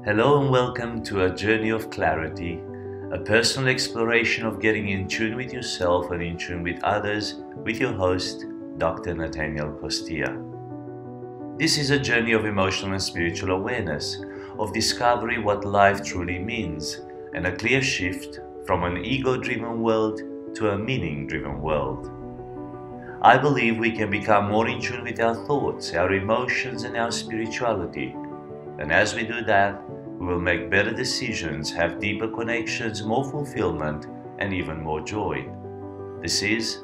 Hello and welcome to a journey of clarity, a personal exploration of getting in tune with yourself and in tune with others with your host, Dr. Natanael Costea. This is a journey of emotional and spiritual awareness, of discovering what life truly means, and a clear shift from an ego-driven world to a meaning-driven world. I believe we can become more in tune with our thoughts, our emotions, and our spirituality. And as we do that, we will make better decisions, have deeper connections, more fulfillment, and even more joy. This is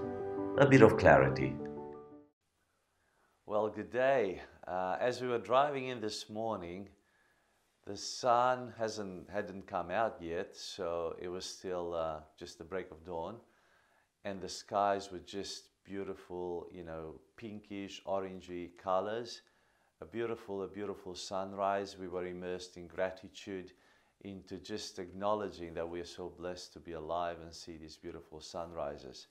a bit of clarity. Well, good day. As we were driving in this morning, the sun hadn't come out yet, so it was still just the break of dawn, and the skies were just beautiful, pinkish, orangey colors. A beautiful sunrise. We were immersed in gratitude, into just acknowledging that we are so blessed to be alive and see these beautiful sunrises.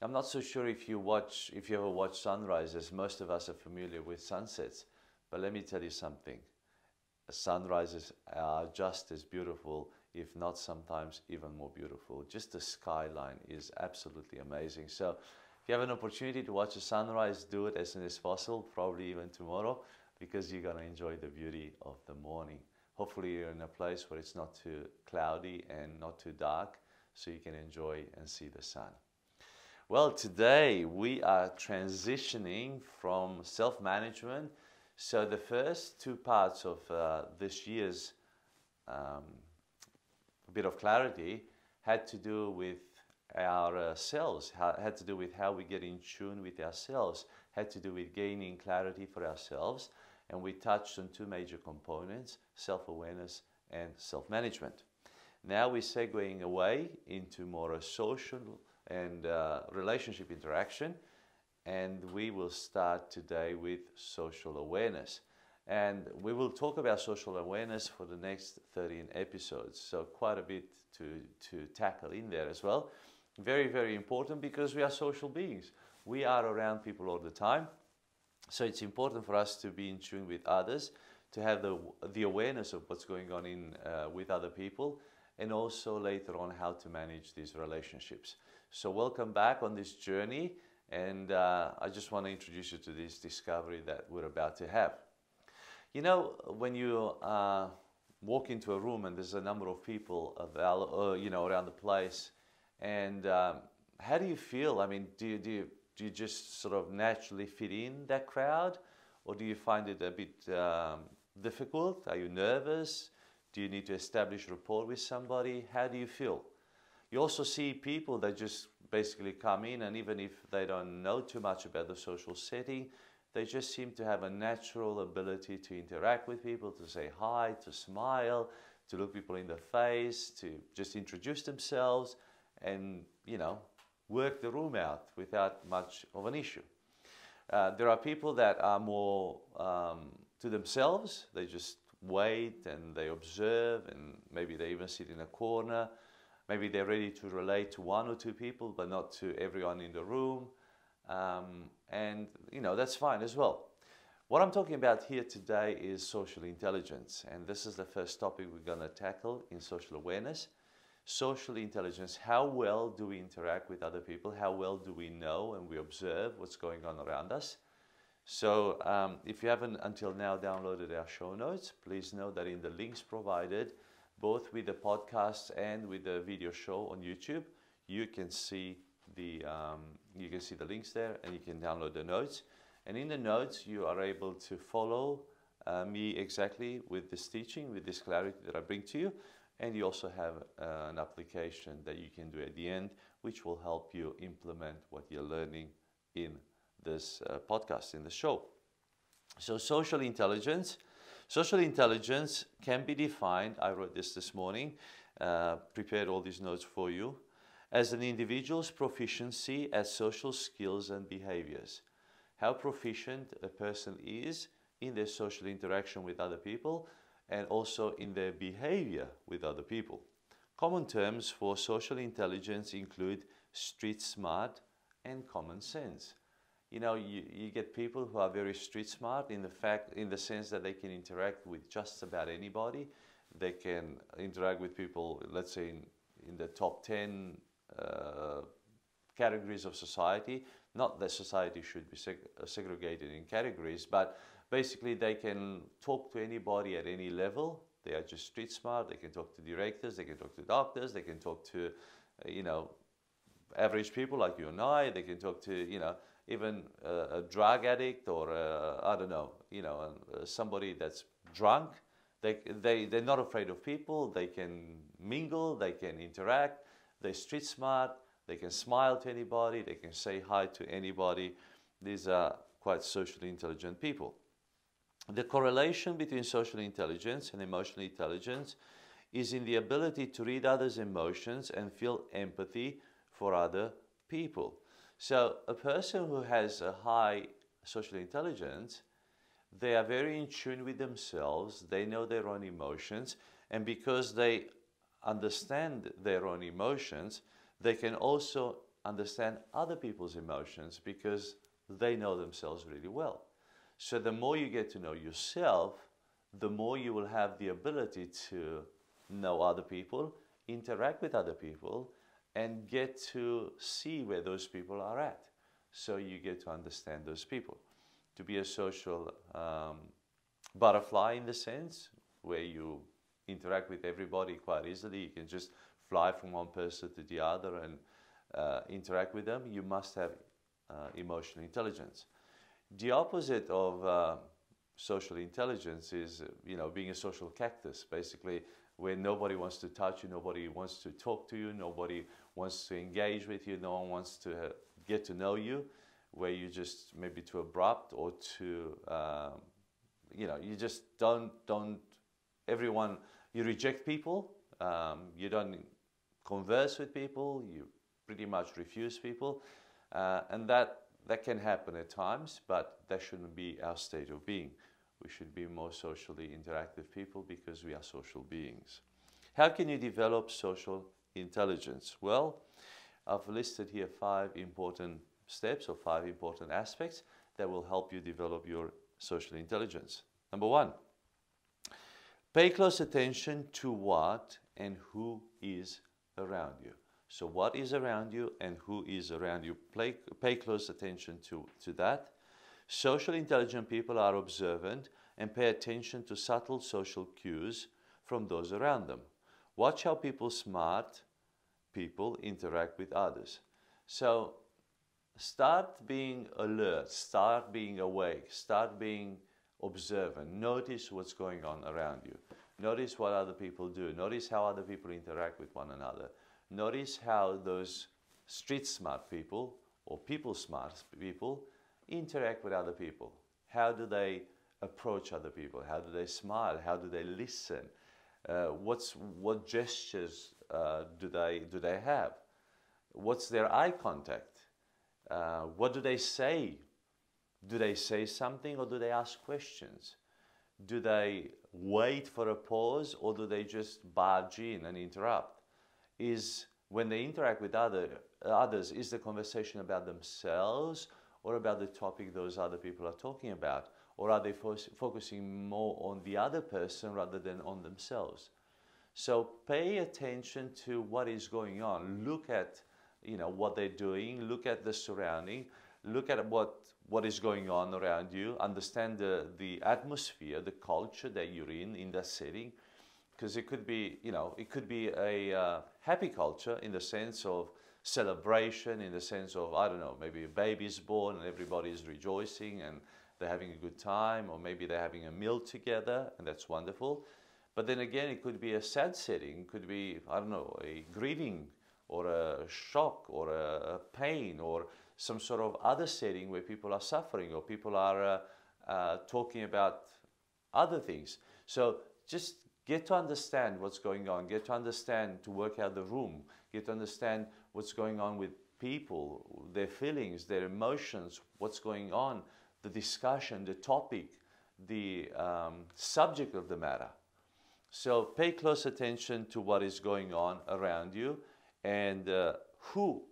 I'm not so sure if you ever watch sunrises. Most of us are familiar with sunsets, but let me tell you something. Sunrises are just as beautiful, if not sometimes even more beautiful. Just the skyline is absolutely amazing. So if you have an opportunity to watch a sunrise, do it as soon as possible, probably even tomorrow, because you're going to enjoy the beauty of the morning. Hopefully you're in a place where it's not too cloudy and not too dark, so you can enjoy and see the sun. Well, today we are transitioning from self-management. So the first two parts of this year's bit of clarity had to do with ourselves, had to do with how we get in tune with ourselves, had to do with gaining clarity for ourselves, and we touched on two major components, self-awareness and self-management. Now we're segueing away into more a social and relationship interaction, and we will start today with social awareness. And we will talk about social awareness for the next 13 episodes, so quite a bit to tackle in there as well. Very, very important because we are social beings. We are around people all the time. So it's important for us to be in tune with others, to have the awareness of what's going on with other people, and also later on how to manage these relationships. So welcome back on this journey, and I just want to introduce you to this discovery that we're about to have. You know, when you walk into a room and there's a number of people around the place, and how do you feel? I mean, do you just sort of naturally fit in that crowd, or do you find it a bit difficult? Are you nervous? Do you need to establish rapport with somebody? How do you feel? You also see people that just basically come in, and even if they don't know too much about the social setting, they just seem to have a natural ability to interact with people, to say hi, to smile, to look people in the face, to just introduce themselves, and work the room out without much of an issue. There are people that are more to themselves. They just wait and they observe, and maybe they even sit in a corner. Maybe they're ready to relate to one or two people, but not to everyone in the room. And that's fine as well. What I'm talking about here today is social intelligence, and this is the first topic we're going to tackle in social awareness. Social intelligence, how well do we interact with other people? How well do we know and we observe what's going on around us? So if you haven't until now downloaded our show notes, please know that in the links provided, both with the podcast and with the video show on YouTube, you can see the links there, and you can download the notes. And in the notes, you are able to follow me exactly with this teaching, with this clarity that I bring to you. And you also have an application that you can do at the end, which will help you implement what you're learning in this podcast, in the show. So social intelligence can be defined, I wrote this morning, prepared all these notes for you, as an individual's proficiency at social skills and behaviors. How proficient a person is in their social interaction with other people, and also in their behavior with other people. Common terms for social intelligence include street smart and common sense. You know, you get people who are very street smart in the sense that they can interact with just about anybody. They can interact with people, let's say, in the top 10 categories of society. Not that society should be segregated in categories, but basically they can talk to anybody at any level. They are just street smart. They can talk to directors, they can talk to doctors, they can talk to, you know, average people like you and I. They can talk to, you know, even a drug addict or I don't know, you know, somebody that's drunk. They're not afraid of people. They can mingle, they can interact, they're street smart, they can smile to anybody, they can say hi to anybody. These are quite socially intelligent people. The correlation between social intelligence and emotional intelligence is in the ability to read others' emotions and feel empathy for other people. So a person who has a high social intelligence, they are very in tune with themselves, they know their own emotions, and because they understand their own emotions, they can also understand other people's emotions because they know themselves really well. So the more you get to know yourself, the more you will have the ability to know other people, interact with other people, and get to see where those people are at. So you get to understand those people. To be a social butterfly in the sense, where you interact with everybody quite easily, you can just fly from one person to the other and interact with them, you must have emotional intelligence. The opposite of social intelligence is, you know, being a social cactus, basically, where nobody wants to touch you, nobody wants to talk to you, nobody wants to engage with you, no one wants to get to know you, where you just maybe too abrupt or too, you know, you just don't, everyone, you reject people, you don't converse with people, you pretty much refuse people, and that can happen at times, but that shouldn't be our state of being. We should be more socially interactive people because we are social beings. How can you develop social intelligence? Well, I've listed here 5 important steps or 5 important aspects that will help you develop your social intelligence. Number 1, pay close attention to what and who is around you. So what is around you and who is around you? Pay close attention to that. Social intelligent people are observant and pay attention to subtle social cues from those around them. Watch how smart people interact with others. So start being alert, start being awake, start being observant. Notice what's going on around you. Notice what other people do. Notice how other people interact with one another. Notice how those street smart people or people smart people interact with other people. How do they approach other people? How do they smile? How do they listen? What gestures do they have? What's their eye contact? What do they say? Do they say something or do they ask questions? Do they wait for a pause or do they just barge in and interrupt? When they interact with others, is the conversation about themselves or about the topic those other people are talking about? Or are they focusing more on the other person rather than on themselves? So pay attention to what is going on. Look at, you know, what they're doing. Look at the surrounding. Look at what is going on around you. Understand the atmosphere, the culture that you're in that setting. Because it could be, you know, it could be a happy culture in the sense of celebration, in the sense of, I don't know, maybe a baby is born and everybody is rejoicing and they're having a good time, or maybe they're having a meal together and that's wonderful. But then again, it could be a sad setting, it could be, I don't know, a grieving or a shock or a pain or some sort of other setting where people are suffering or people are talking about other things. So just get to understand what's going on, get to understand, to work out the room, get to understand what's going on with people, their feelings, their emotions, what's going on, the discussion, the topic, the subject of the matter. So pay close attention to what is going on around you and who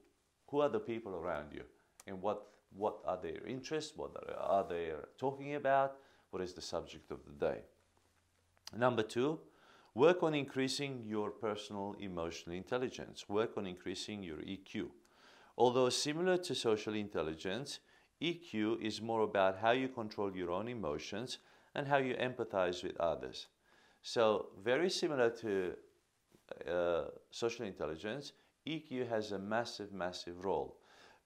are the people around you and what what are their interests, what are they talking about, what is the subject of the day. Number 2, work on increasing your personal emotional intelligence. Work on increasing your EQ. Although similar to social intelligence, EQ is more about how you control your own emotions and how you empathize with others. So very similar to social intelligence, EQ has a massive, massive role,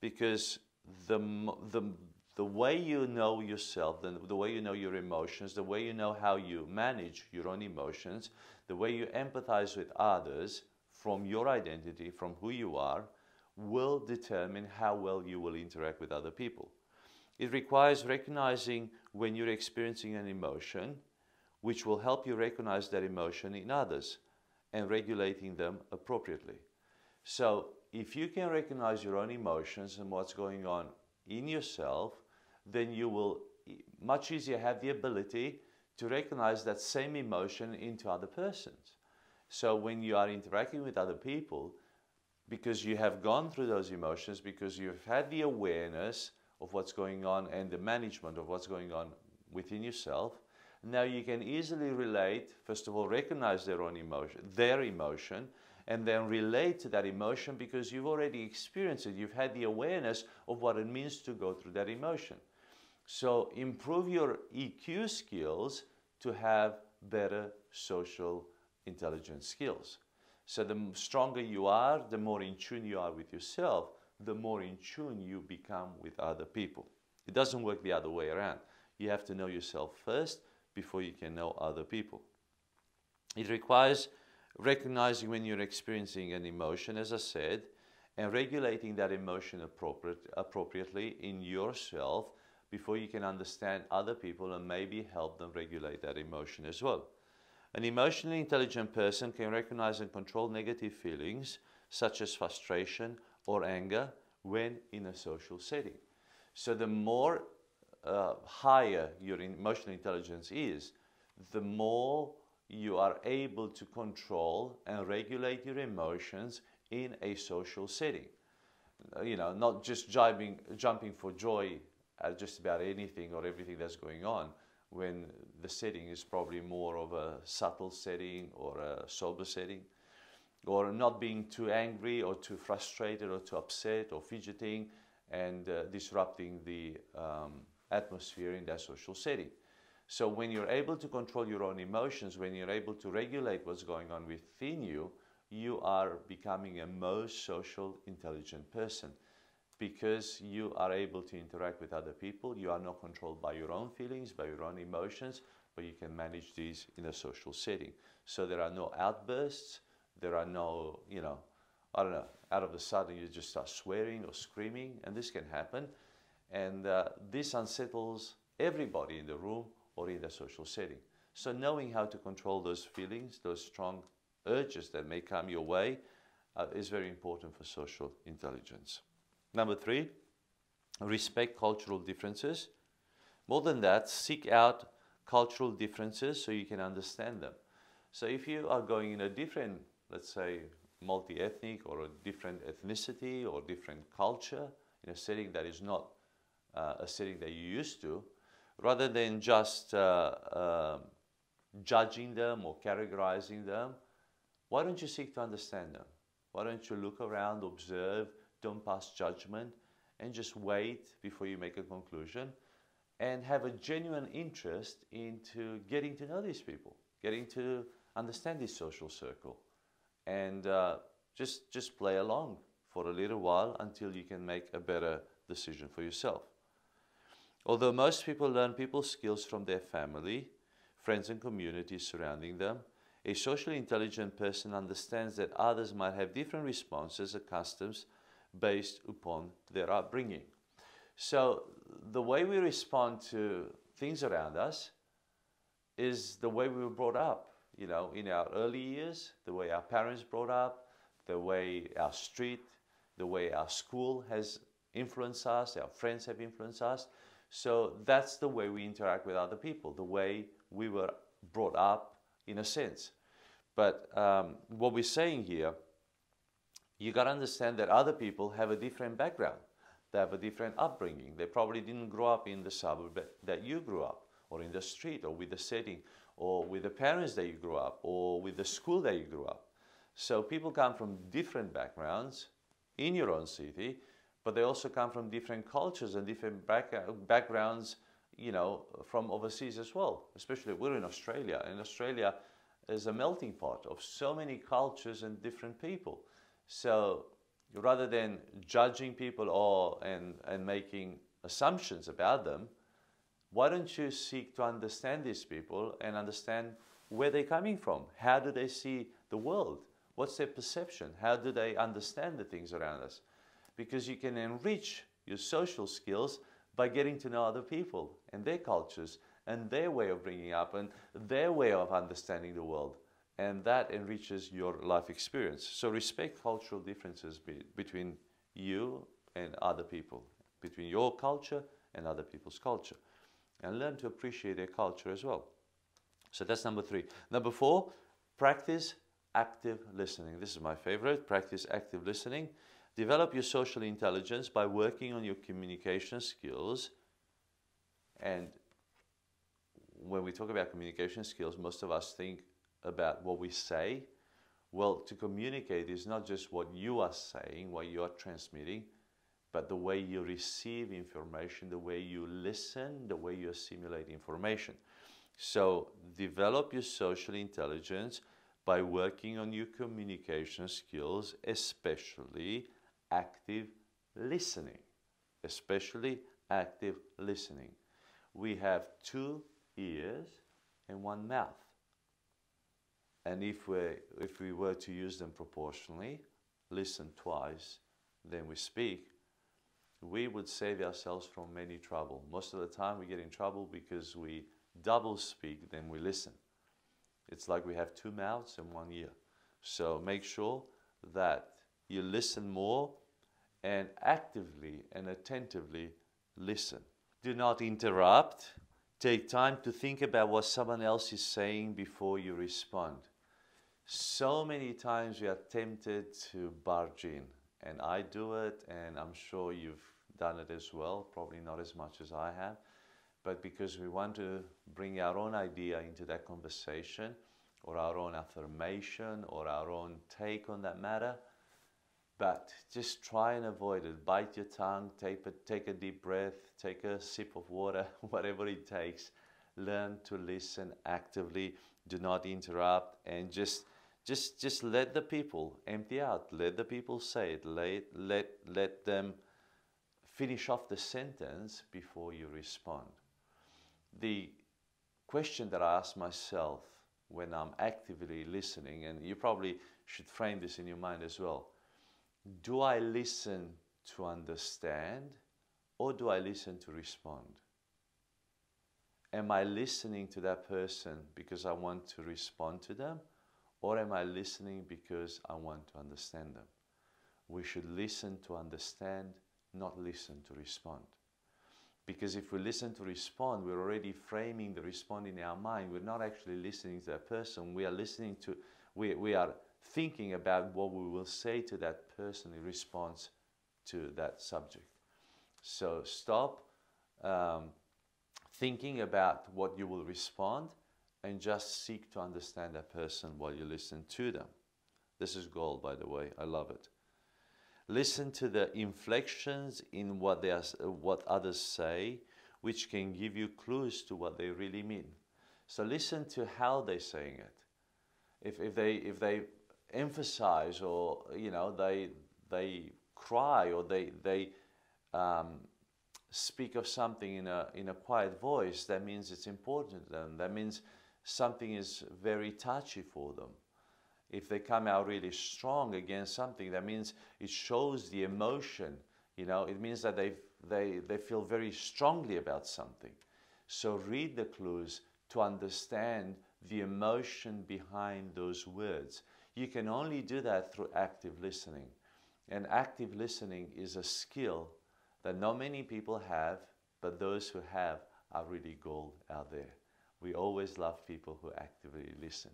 because the way you know yourself, the way you know your emotions, the way you know how you manage your own emotions, the way you empathize with others from your identity, from who you are, will determine how well you will interact with other people. It requires recognizing when you're experiencing an emotion, which will help you recognize that emotion in others and regulating them appropriately. So if you can recognize your own emotions and what's going on in yourself, then you will much easier have the ability to recognize that same emotion into other persons. So when you are interacting with other people, because you have gone through those emotions, because you've had the awareness of what's going on and the management of what's going on within yourself, now you can easily relate, first of all, recognize their emotion, and then relate to that emotion because you've already experienced it. You've had the awareness of what it means to go through that emotion. So improve your EQ skills to have better social intelligence skills. So the stronger you are, the more in tune you are with yourself, the more in tune you become with other people. It doesn't work the other way around. You have to know yourself first before you can know other people. It requires recognizing when you're experiencing an emotion, as I said, and regulating that emotion appropriately in yourself before you can understand other people and maybe help them regulate that emotion as well. An emotionally intelligent person can recognize and control negative feelings such as frustration or anger when in a social setting. So the more higher your emotional intelligence is, the more you are able to control and regulate your emotions in a social setting. You know, not just jumping for joy at just about anything or everything that's going on, when the setting is probably more of a subtle setting or a sober setting, or not being too angry or too frustrated or too upset or fidgeting and disrupting the atmosphere in that social setting. So when you're able to control your own emotions, when you're able to regulate what's going on within you, you are becoming a most social intelligent person, because you are able to interact with other people. You are not controlled by your own feelings, by your own emotions, but you can manage these in a social setting. So there are no outbursts, there are no, you know, I don't know, out of the sudden you just start swearing or screaming, and this can happen. And this unsettles everybody in the room or in the social setting. So knowing how to control those feelings, those strong urges that may come your way, is very important for social intelligence. Number 3, respect cultural differences. More than that, seek out cultural differences so you can understand them. So if you are going in a different, let's say, multi-ethnic or a different ethnicity or different culture, in a setting that is not a setting that you're used to, rather than just judging them or categorizing them, why don't you seek to understand them? Why don't you look around, observe, don't pass judgment, and just wait before you make a conclusion, and have a genuine interest into getting to know these people, getting to understand this social circle, and just play along for a little while until you can make a better decision for yourself. Although most people learn people skills from their family, friends and communities surrounding them, a socially intelligent person understands that others might have different responses or customs based upon their upbringing. So the way we respond to things around us is the way we were brought up. You know, in our early years, the way our parents brought up, the way our street, the way our school has influenced us, our friends have influenced us. So that's the way we interact with other people, the way we were brought up in a sense. But what we're saying here, you got to understand that other people have a different background. They have a different upbringing. They probably didn't grow up in the suburb that you grew up, or in the street, or with the setting, or with the parents that you grew up, or with the school that you grew up. So people come from different backgrounds in your own city, but they also come from different cultures and different backgrounds, you know, from overseas as well. Especially we're in Australia, and Australia is a melting pot of so many cultures and different people. So rather than judging people and making assumptions about them, why don't you seek to understand these people and understand where they're coming from? How do they see the world? What's their perception? How do they understand the things around us? Because you can enrich your social skills by getting to know other people and their cultures and their way of bringing up and their way of understanding the world. And that enriches your life experience. So respect cultural differences between you and other people, between your culture and other people's culture. And learn to appreciate their culture as well. So that's number 3. Number 4, practice active listening. This is my favorite. Practice active listening. Develop your social intelligence by working on your communication skills. And when we talk about communication skills, most of us think about what we say. Well, to communicate is not just what you are saying, what you are transmitting, but the way you receive information, the way you listen, the way you assimilate information. So develop your social intelligence by working on your communication skills, especially active listening. Especially active listening. We have 2 ears and 1 mouth. And if we were to use them proportionally, listen twice, then we speak, we would save ourselves from many trouble. Most of the time we get in trouble because we double speak than we listen. It's like we have 2 mouths and 1 ear. So make sure that you listen more and actively and attentively listen. Do not interrupt. Take time to think about what someone else is saying before you respond. So many times we are tempted to barge in, and I do it, and I'm sure you've done it as well, probably not as much as I have, but because we want to bring our own idea into that conversation, or our own affirmation, or our own take on that matter. But just try and avoid it. Bite your tongue, take a deep breath, take a sip of water, whatever it takes. Learn to listen actively. Do not interrupt, and just let the people empty out. Let the people say it. Let them finish off the sentence before you respond. The question that I ask myself when I'm actively listening, and you probably should frame this in your mind as well, do I listen to understand, or do I listen to respond? Am I listening to that person because I want to respond to them, or am I listening because I want to understand them? We should listen to understand, not listen to respond. Because if we listen to respond, we're already framing the respond in our mind. We're not actually listening to that person. We are listening to, we are thinking about what we will say to that person in response to that subject. So stop thinking about what you will respond and just seek to understand that person while you listen to them. This is gold, by the way. I love it. Listen to the inflections in what others say, which can give you clues to what they really mean. So listen to how they're saying it. If they emphasize, or they cry, or they speak of something in a quiet voice, that means it's important to them. That means something is very touchy for them. If they come out really strong against something, that means it shows the emotion. It means that they feel very strongly about something. So read the clues to understand the emotion behind those words. You can only do that through active listening. And active listening is a skill that not many people have, but those who have are really gold out there. We always love people who actively listen.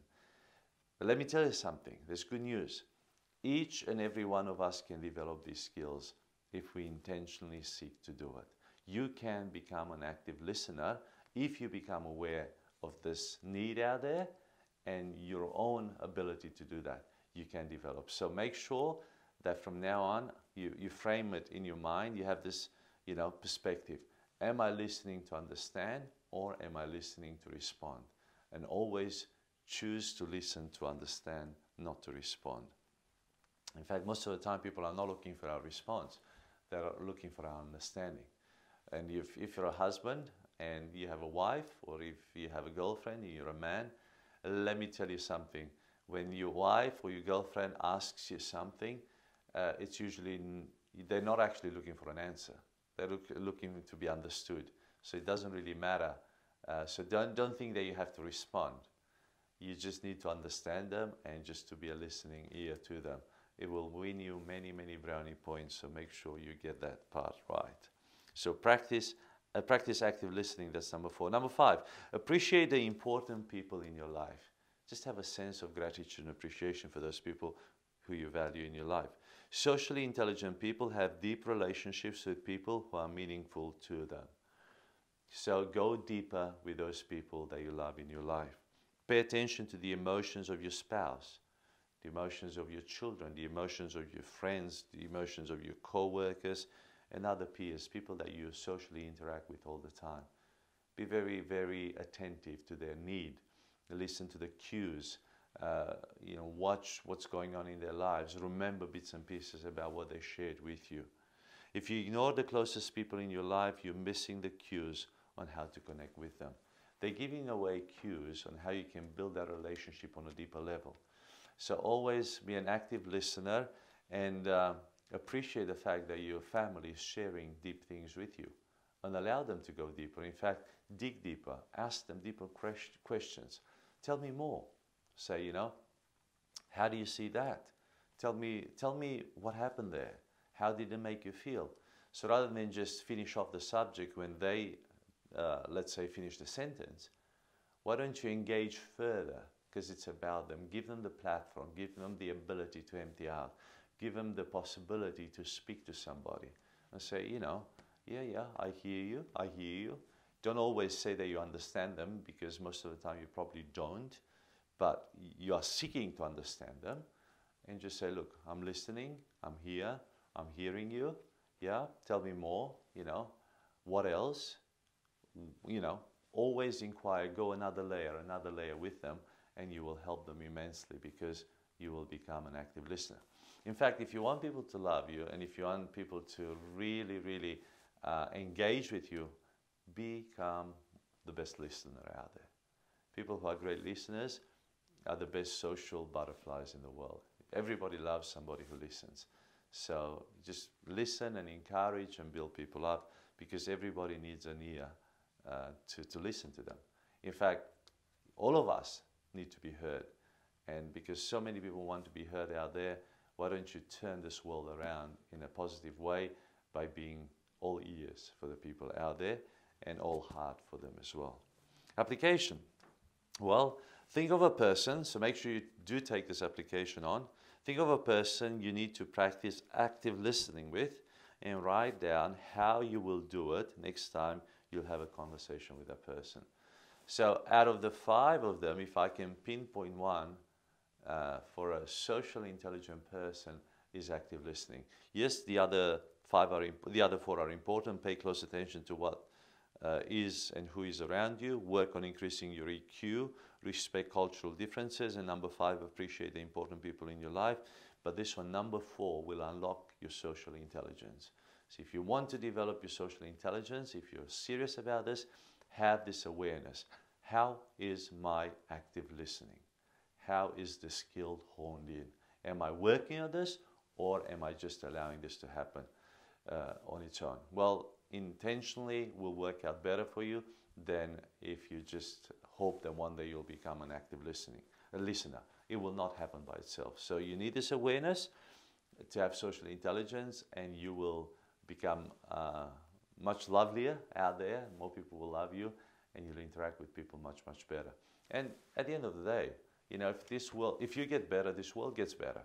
But let me tell you something. There's good news. Each and every one of us can develop these skills if we intentionally seek to do it. You can become an active listener if you become aware of this need out there and your own ability to do that you can develop. So make sure that from now on you frame it in your mind. You have this perspective. Am I listening to understand, or am I listening to respond? And always choose to listen to understand, not to respond. In fact, most of the time people are not looking for our response. They're looking for our understanding. And if you're a husband and you have a wife, or if you have a girlfriend and you're a man, let me tell you something. When your wife or your girlfriend asks you something, it's usually, they're not actually looking for an answer. They're looking to be understood. So it doesn't really matter. So don't think that you have to respond. You just need to understand them and just to be a listening ear to them. It will win you many, many brownie points, so make sure you get that part right. So practice active listening, that's number 4. Number 5, appreciate the important people in your life. Just have a sense of gratitude and appreciation for those people who you value in your life. Socially intelligent people have deep relationships with people who are meaningful to them. So go deeper with those people that you love in your life. Pay attention to the emotions of your spouse, the emotions of your children, the emotions of your friends, the emotions of your co-workers and other peers, people that you socially interact with all the time. Be very, very attentive to their need. Listen to the cues. Watch what's going on in their lives. Remember bits and pieces about what they shared with you. If you ignore the closest people in your life, you're missing the cues on how to connect with them. They're giving away cues on how you can build that relationship on a deeper level. So always be an active listener and appreciate the fact that your family is sharing deep things with you, and allow them to go deeper. In fact, dig deeper. Ask them deeper questions. Tell me more. Say, how do you see that? Tell me what happened there. How did it make you feel? So rather than just finish off the subject when they, let's say, finish the sentence, why don't you engage further? Because it's about them. Give them the platform. Give them the ability to empty out. Give them the possibility to speak to somebody and say, yeah, I hear you. Don't always say that you understand them, because most of the time you probably don't, but you are seeking to understand them. And just say, look, I'm listening, I'm here, I'm hearing you. Yeah, tell me more, what else? Always inquire, go another layer with them, and you will help them immensely, because you will become an active listener. In fact, if you want people to love you, and if you want people to really, really engage with you, become the best listener out there. People who are great listeners are the best social butterflies in the world. Everybody loves somebody who listens. So just listen and encourage and build people up, because everybody needs an ear to listen to them. In fact, all of us need to be heard. And because so many people want to be heard out there, why don't you turn this world around in a positive way by being all ears for the people out there and all heart for them as well. Application. Well, think of a person, so make sure you do take this application on. Think of a person you need to practice active listening with, and write down how you will do it next time you'll have a conversation with that person. So out of the 5 of them, if I can pinpoint one for a socially intelligent person, is active listening. Yes, the other 4 are important. Pay close attention to what is and who is around you. Work on increasing your EQ. Respect cultural differences. And number 5, appreciate the important people in your life. But this one, number 4, will unlock your social intelligence. So if you want to develop your social intelligence, if you're serious about this, have this awareness. How is my active listening? How is the skill honed in? Am I working on this, or am I just allowing this to happen on its own? Well, intentionally will work out better for you than if you just hope that one day you'll become an active listener. It will not happen by itself. So you need this awareness to have social intelligence, and you will become much lovelier out there. More people will love you, and you'll interact with people much, much better. And at the end of the day, if you get better, this world gets better.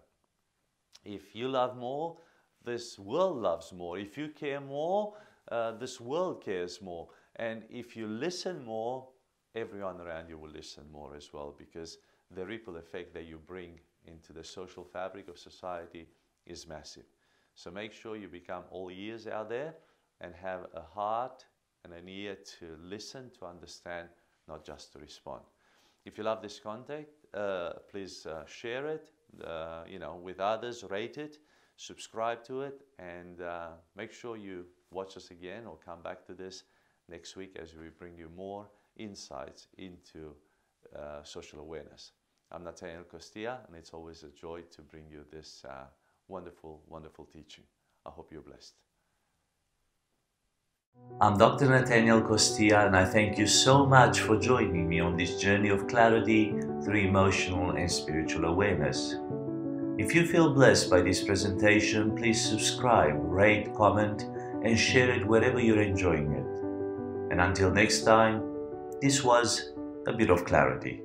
If you love more, this world loves more. If you care more, this world cares more. And if you listen more, everyone around you will listen more as well, because the ripple effect that you bring into the social fabric of society is massive. So make sure you become all ears out there and have a heart and an ear to listen, to understand, not just to respond. If you love this content, please share it, with others, rate it, subscribe to it, and make sure you watch us again or come back to this next week as we bring you more insights into social awareness. I'm Natanael Costea, and it's always a joy to bring you this wonderful, wonderful teaching. I hope you're blessed. I'm Dr. Natanael Costea, and I thank you so much for joining me on this journey of clarity through emotional and spiritual awareness. If you feel blessed by this presentation, please subscribe, rate, comment, and share it wherever you're enjoying it. And until next time, this was a bit of clarity.